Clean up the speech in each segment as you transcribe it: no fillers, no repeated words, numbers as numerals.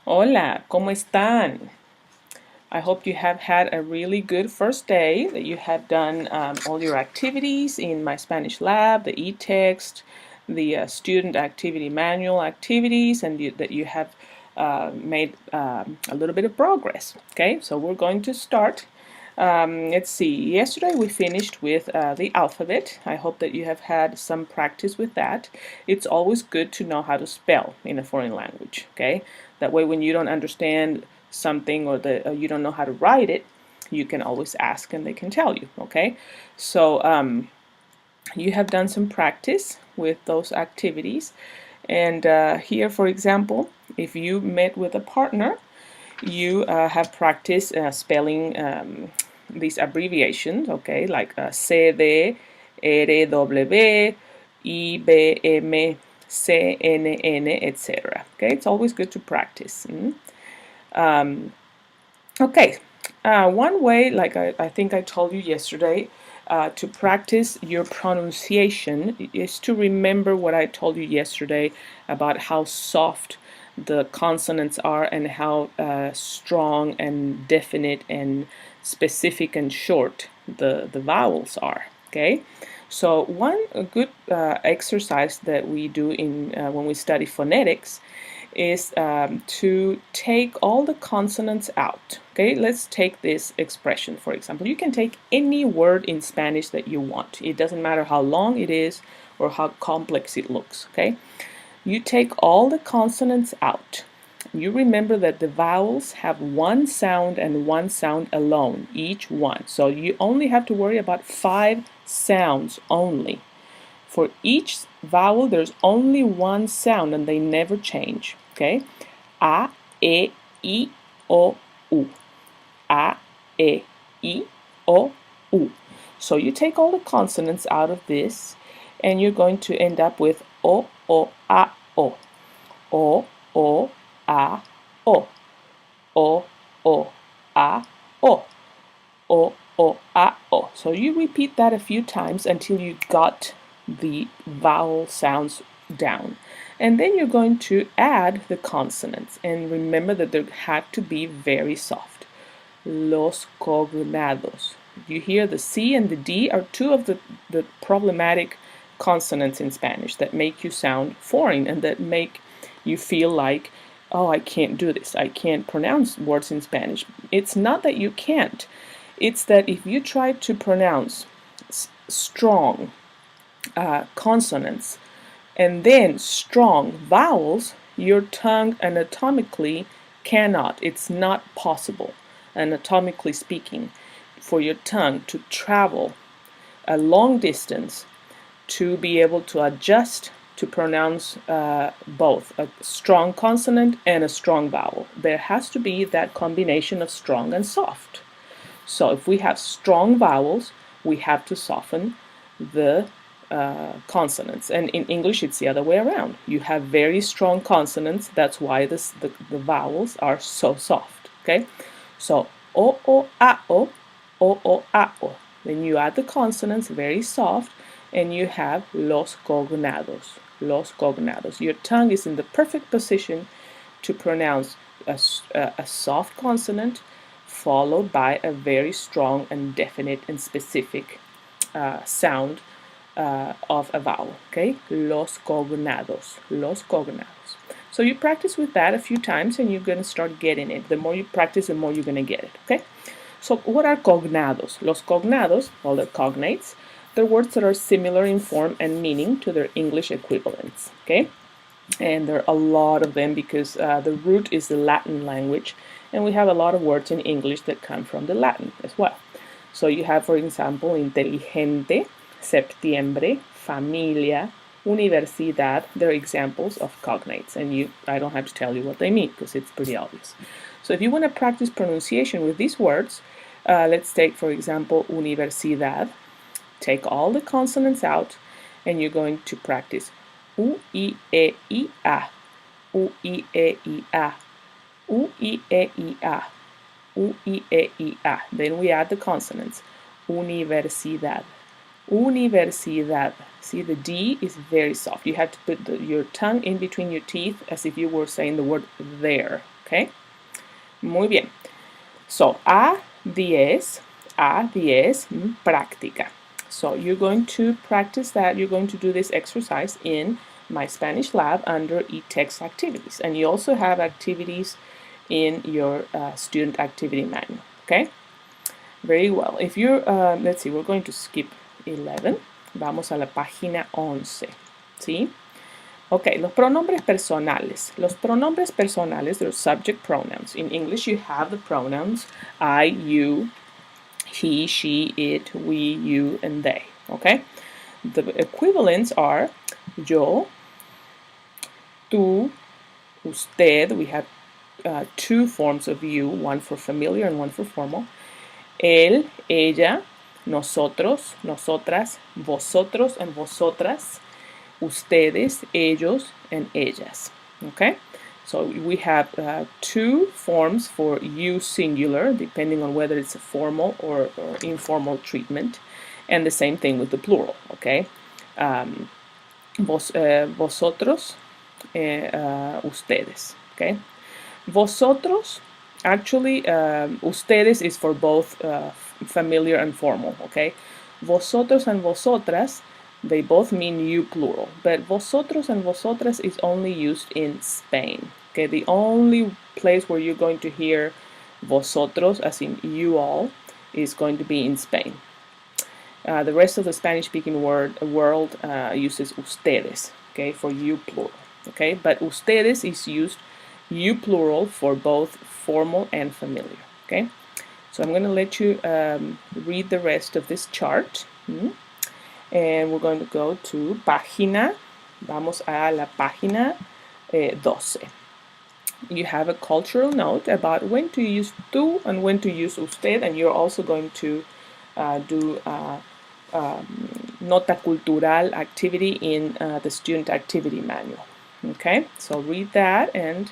Hola, ¿cómo están? I hope you have had a really good first day, that you have done all your activities in my Spanish lab, the e-text, the student activity manual activities, and that you have made a little bit of progress. Okay, so we're going to start. Let's see, yesterday we finished with the alphabet. I hope that you have had some practice with that. It's always good to know how to spell in a foreign language, okay? That way when you don't understand something or you don't know how to write it, you can always ask and they can tell you, okay? So you have done some practice with those activities. And here, for example, if you met with a partner, you have practiced spelling these abbreviations, okay, like CD, RW, IBM, CNN, etc. Okay, it's always good to practice. Okay, one way, like I think I told you yesterday, to practice your pronunciation is to remember what I told you yesterday about how soft the consonants are and how strong and definite and specific and short the vowels are. Okay, so one good exercise that we do in when we study phonetics is to take all the consonants out. Okay, let's take this expression for example. You can take any word in Spanish that you want. It doesn't matter how long it is or how complex it looks. Okay, you take all the consonants out. You remember that the vowels have one sound and one sound alone, each one. So you only have to worry about 5 sounds only. For each vowel, there's only one sound and they never change. Okay? A, E, I, O, U. A, E, I, O, U. So you take all the consonants out of this and you're going to end up with O, O, A, O. O, O, A, O. O, O, A, O. O, O, A, O. So you repeat that a few times until you got the vowel sounds down. And then you're going to add the consonants. And remember that they have to be very soft. Los cognados. You hear the C and the D are two of the problematic consonants in Spanish that make you sound foreign and that make you feel like, oh, I can't do this. I can't pronounce words in Spanish. It's not that you can't. It's that if you try to pronounce strong consonants and then strong vowels, your tongue anatomically cannot. It's not possible, anatomically speaking, for your tongue to travel a long distance to be able to adjust to pronounce both a strong consonant and a strong vowel. There has to be that combination of strong and soft. So if we have strong vowels, we have to soften the consonants. And in English, it's the other way around. You have very strong consonants. That's why the vowels are so soft. Okay? So O, O, A, O, O, O, A, O. Then you add the consonants, very soft, and you have los cognados. Los cognados. Your tongue is in the perfect position to pronounce a soft consonant followed by a very strong and definite and specific sound of a vowel. Okay, los cognados, los cognados. So you practice with that a few times and you're going to start getting it. The more you practice, the more you're going to get it. Okay, so what are cognados? Los cognados, well, they're cognates. They're words that are similar in form and meaning to their English equivalents. Okay, and there are a lot of them because the root is the Latin language, and we have a lot of words in English that come from the Latin as well. So you have, for example, inteligente, septiembre, familia, universidad. They're examples of cognates, and I don't have to tell you what they mean because it's pretty obvious. So if you want to practice pronunciation with these words, let's take, for example, universidad. Take all the consonants out, and you're going to practice U, I, E, I, A. U, I, E, I, A. U, I, E, I, A. U, I, E, I, A. Then we add the consonants. Universidad. Universidad. See, the D is very soft. You have to put your tongue in between your teeth as if you were saying the word there. Okay? Muy bien. So, A10, práctica. So, you're going to practice that. You're going to do this exercise in My Spanish Lab under eText activities. And you also have activities in your student activity manual. Okay? Very well. If you're, let's see, we're going to skip 11. Vamos a la página 11. ¿Sí? Ok, los pronombres personales. Los pronombres personales, they're subject pronouns. In English, you have the pronouns I, you, he, she, it, we, you, and they. Okay? The equivalents are yo, tú, usted. We have two forms of you, one for familiar and one for formal. Él, ella, nosotros, nosotras, vosotros and vosotras, ustedes, ellos, and ellas. Okay? So we have two forms for you singular, depending on whether it's a formal or informal treatment, and the same thing with the plural. Okay? Vosotros, ustedes. Okay? Vosotros, actually, ustedes is for both familiar and formal. Okay? Vosotros and vosotras, they both mean you plural, but vosotros and vosotras is only used in Spain. Okay, the only place where you're going to hear vosotros, as in you all, is going to be in Spain. The rest of the Spanish-speaking world uses ustedes, okay, for you plural. Okay, but ustedes is used you plural for both formal and familiar. Okay, so I'm going to let you read the rest of this chart. And we're going to go to página, vamos a la página 12. You have a cultural note about when to use tú and when to use usted, and you're also going to do nota cultural activity in the student activity manual. Okay, so read that and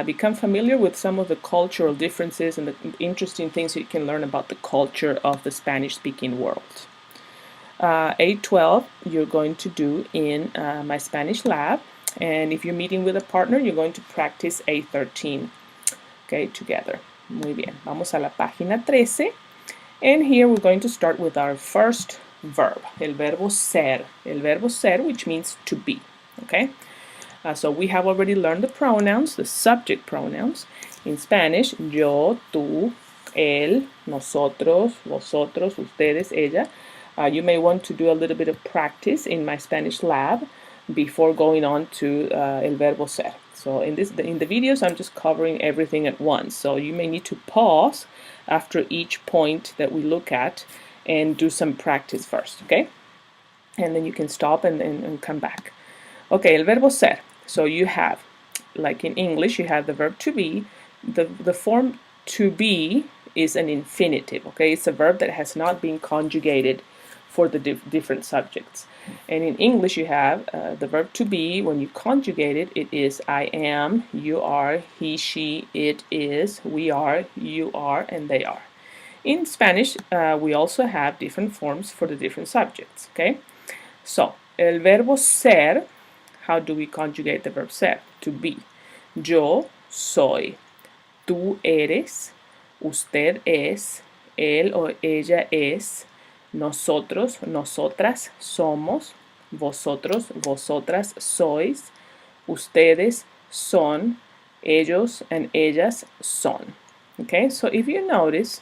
become familiar with some of the cultural differences and the interesting things you can learn about the culture of the Spanish-speaking world. 812 you're going to do in My Spanish Lab, and if you're meeting with a partner, you're going to practice 813, okay, together. Muy bien, vamos a la página 13, and here we're going to start with our first verb, el verbo ser, which means to be. Okay, so we have already learned the pronouns, the subject pronouns. In Spanish, yo, tú, él, nosotros, vosotros, ustedes, ella. You may want to do a little bit of practice in My Spanish Lab before going on to el verbo ser. So in the videos, I'm just covering everything at once. So you may need to pause after each point that we look at and do some practice first, okay? And then you can stop and come back. Okay, el verbo ser. So you have, like in English, you have the verb to be. The form to be is an infinitive, okay? It's a verb that has not been conjugated for the different subjects. And in English, you have the verb to be. When you conjugate it, it is I am, you are, he, she, it is, we are, you are, and they are. In Spanish, we also have different forms for the different subjects, okay? So, el verbo ser, how do we conjugate the verb ser? To be. Yo soy, tú eres, usted es, él o ella es, nosotros, nosotras somos, vosotros, vosotras sois, ustedes son, ellos and ellas son. Okay, so if you notice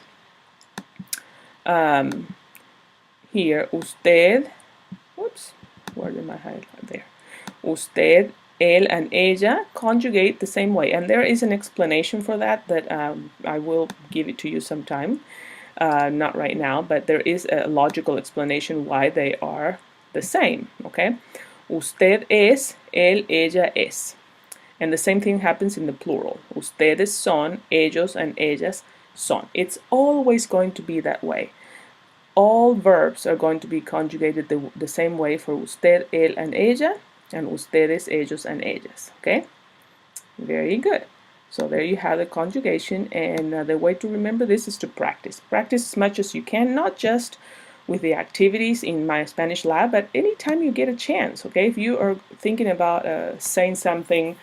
here, usted, whoops, where did my highlight there? Usted, él, and ella conjugate the same way, and there is an explanation for that I will give it to you sometime. Not right now, but there is a logical explanation why they are the same, okay? Usted es, él, ella es. And the same thing happens in the plural. Ustedes son, ellos and ellas son. It's always going to be that way. All verbs are going to be conjugated the same way for usted, él, and ella, and ustedes, ellos, and ellas, okay? Very good. So there you have the conjugation, and the way to remember this is to practice. Practice as much as you can, not just with the activities in My Spanish Lab, but anytime you get a chance, okay? If you are thinking about saying something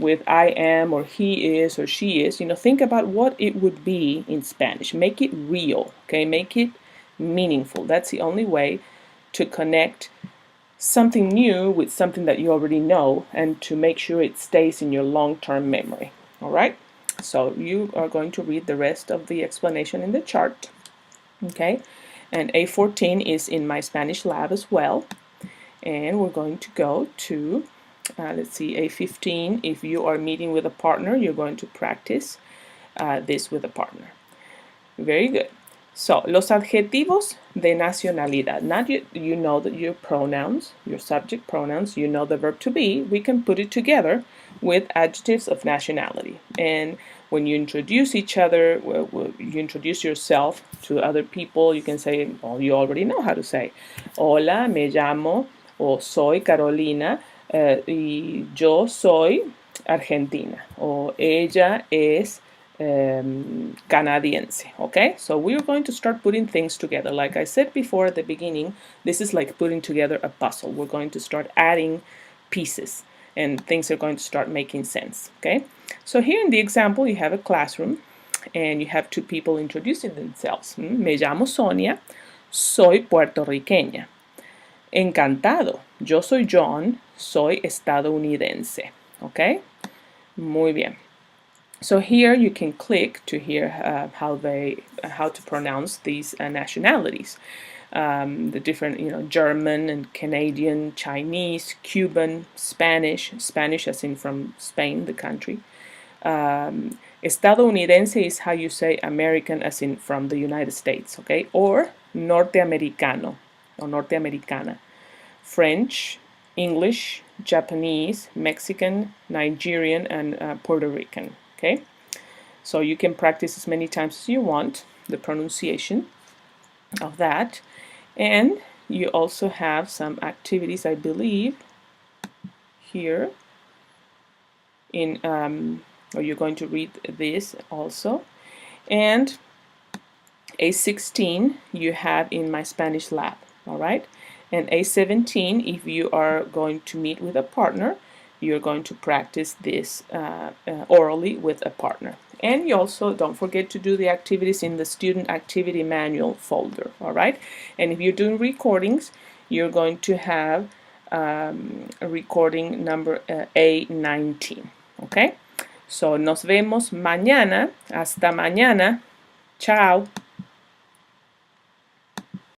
with I am or he is or she is, think about what it would be in Spanish. Make it real, okay? Make it meaningful. That's the only way to connect something new with something that you already know and to make sure it stays in your long-term memory. All right? So you are going to read the rest of the explanation in the chart. Okay? And A14 is in my Spanish lab as well. And we're going to go to, let's see, A15. If you are meeting with a partner, you're going to practice this with a partner. Very good. So, los adjetivos de nacionalidad. Now you know that your pronouns, your subject pronouns, you know the verb to be. We can put it together with adjectives of nationality. And when you introduce each other, you introduce yourself to other people, you can say, well, you already know how to say, hola, me llamo, o soy Carolina, y yo soy Argentina, o ella es canadiense. Okay, so we're going to start putting things together. Like I said before at the beginning, this is like putting together a puzzle. We're going to start adding pieces and things are going to start making sense. Okay, so here in the example you have a classroom and you have two people introducing themselves. Me llamo Sonia, soy puertorriqueña. Encantado, yo soy John, soy estadounidense. Okay, muy bien. So here you can click to hear how to pronounce these nationalities. The different, German and Canadian, Chinese, Cuban, Spanish as in from Spain, the country. Estadounidense is how you say American as in from the United States, okay? Or norteamericano or norteamericana. French, English, Japanese, Mexican, Nigerian, and Puerto Rican. Okay, so you can practice as many times as you want the pronunciation of that, and you also have some activities, I believe, here in or you're going to read this also, and A16 you have in my Spanish lab. All right, and A17 if you are going to meet with a partner, you're going to practice this orally with a partner. And you also don't forget to do the activities in the student activity manual folder. All right, and if you're doing recordings, you're going to have a recording number A19. Okay, so nos vemos mañana. Hasta mañana. Chao.